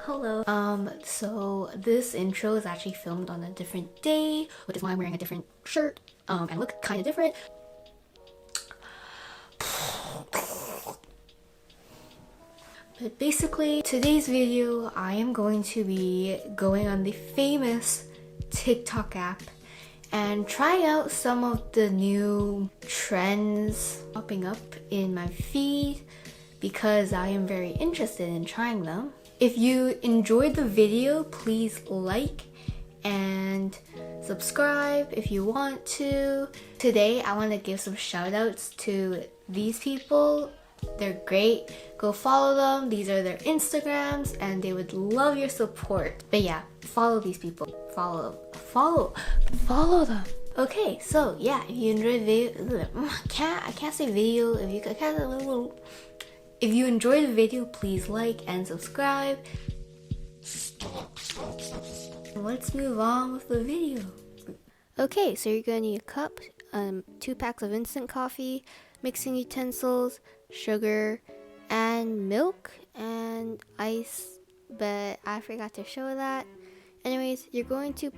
Hello. So this intro is actually filmed on a different day, which is why I'm wearing a different shirt. I look kind of different. But basically, today's video, I am going to be going on the famous TikTok app and trying out some of the new trends popping up in my feed because I am very interested in trying them. If you enjoyed the video, please like and subscribe if you want to. Today, I want to give some shout outs to these people. They're great. Go follow them. These are their Instagrams and they would love your support. But yeah, follow these people. Follow them. Okay, so yeah, if you enjoyed the video, I can't say video. If you enjoyed the video, please like and subscribe. Let's move on with the video. Okay, so you're gonna need a cup, 2 packs of instant coffee, mixing utensils, sugar, and milk, and ice, but I forgot to show that. Anyways, you're going to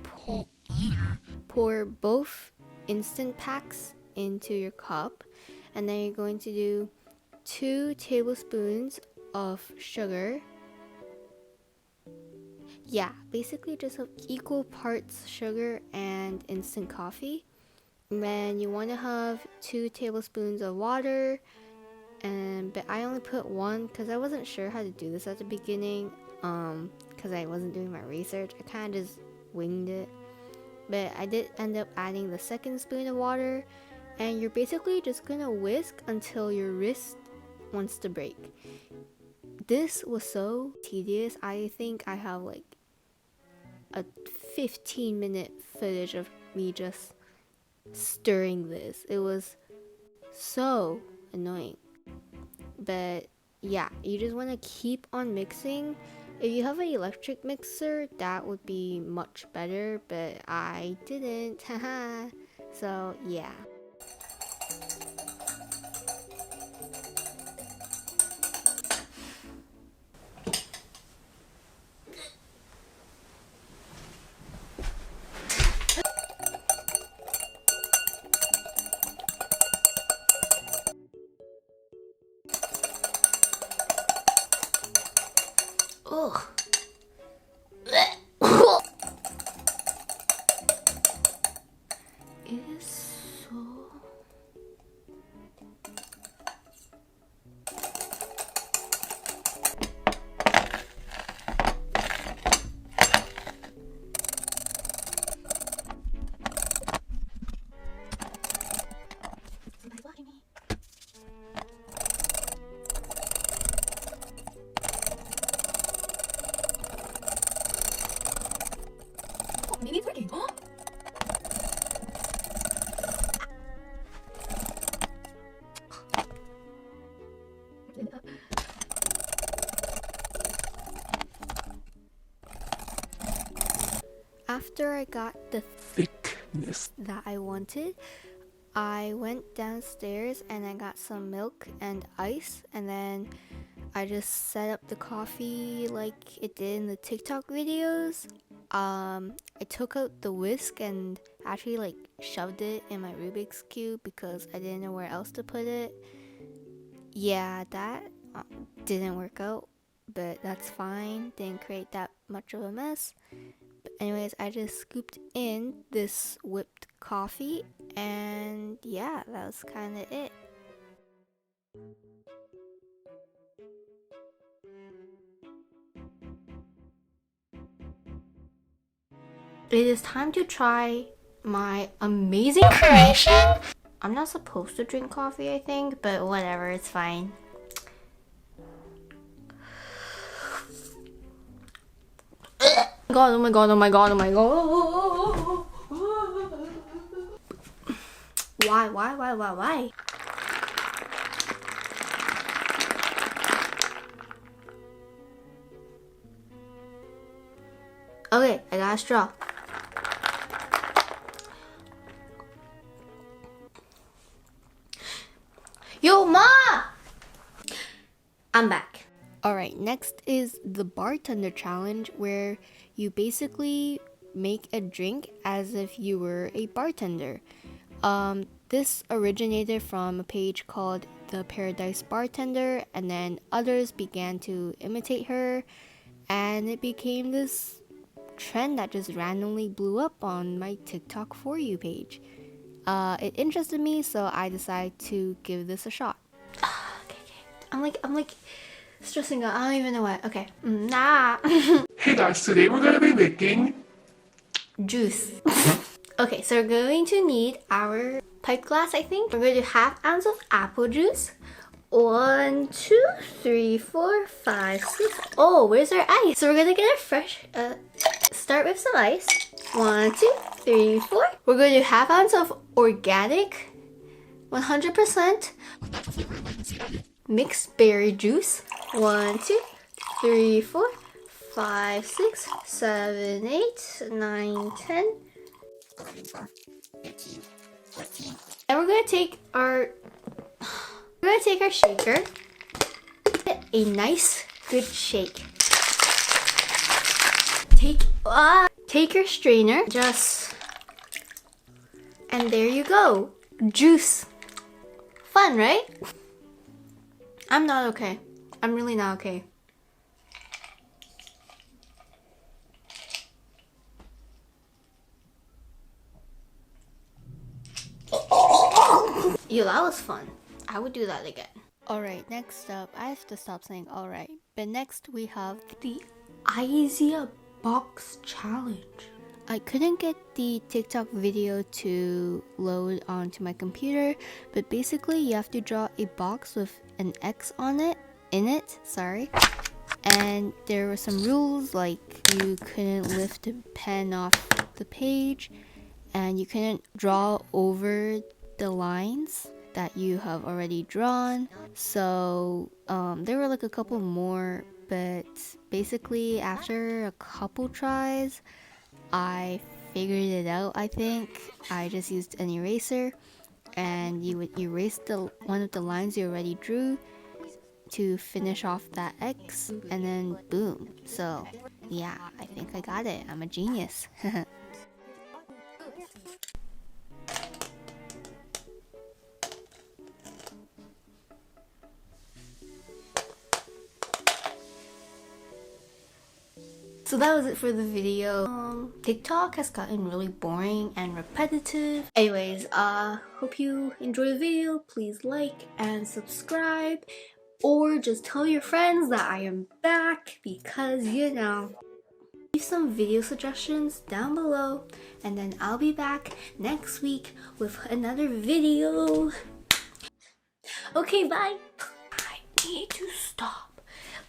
pour both instant packs into your cup, and then you're going to do 2 tablespoons of sugar. Yeah, basically just equal parts sugar and instant coffee. And then you want to have 2 tablespoons of water, but I only put 1 because I wasn't sure how to do this at the beginning, because I wasn't doing my research. I kind of just winged it, but I did end up adding the 2nd spoon of water, and you're basically just gonna whisk until your wrist wants to break. This was so tedious. I think I have like a 15-minute footage of me just stirring this. It was so annoying. But yeah, you just want to keep on mixing. If you have an electric mixer, that would be much better, but I didn't. So yeah. Ugh. It is so... Somebody's watching me. Maybe it's working. Oh! After I got the thickness that I wanted, I went downstairs and I got some milk and ice, and then I just set up the coffee like it did in the TikTok videos. I took out the whisk and actually like shoved it in my Rubik's Cube because I didn't know where else to put it. Yeah, that didn't work out, but that's fine. Didn't create that much of a mess. But anyways, I just scooped in this whipped coffee, and yeah, that was kind of it. It is time to try my amazing creation. I'm not supposed to drink coffee, I think, but whatever, it's fine. Oh my god. Why? Okay, I got a straw. Yo, Ma! I'm back. Alright, next is the bartender challenge, where you basically make a drink as if you were a bartender. This originated from a page called The Paradise Bartender, and then others began to imitate her, and it became this trend that just randomly blew up on my TikTok For You page. It interested me, so I decided to give this a shot. Okay. I'm like stressing out. I don't even know what. Okay. Nah. Hey guys, today we're gonna be making Juice. Okay, so we're going to need our pipe glass, I think. We're going to do 1/2 ounce of apple juice. 1, 2, 3, 4, 5, 6. Oh, where's our ice? So we're gonna get a fresh, start with some ice. 1, 2, 3, 4. We're gonna do 1/2 ounce of organic, 100% mixed berry juice. 1, 2, 3, 4, 5, 6, 7, 8, 9, 10. And we're gonna take our shaker, a nice good shake. Take your strainer, and there you go, juice. Fun, right? I'm not okay. I'm really not okay. Yo, that was fun. I would do that again. Alright, next up, I have to stop saying alright. But next we have the Izia box challenge. I couldn't get the TikTok video to load onto my computer, but basically you have to draw a box with an X on it, and there were some rules, like you couldn't lift the pen off the page, and you couldn't draw over the lines that you have already drawn. So there were like a couple more, but basically after a couple tries I figured it out. I think I just used an eraser, and you would erase one of the lines you already drew to finish off that X, and then boom. So yeah, I think I got it. I'm a genius. So that was it for the video. TikTok has gotten really boring and repetitive. Anyways, hope you enjoyed the video. Please like and subscribe, or just tell your friends that I am back, because you know. Leave some video suggestions down below, and then I'll be back next week with another video. Okay, bye. I need to stop.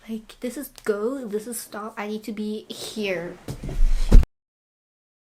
Like, this is go, this is stop. I need to be here.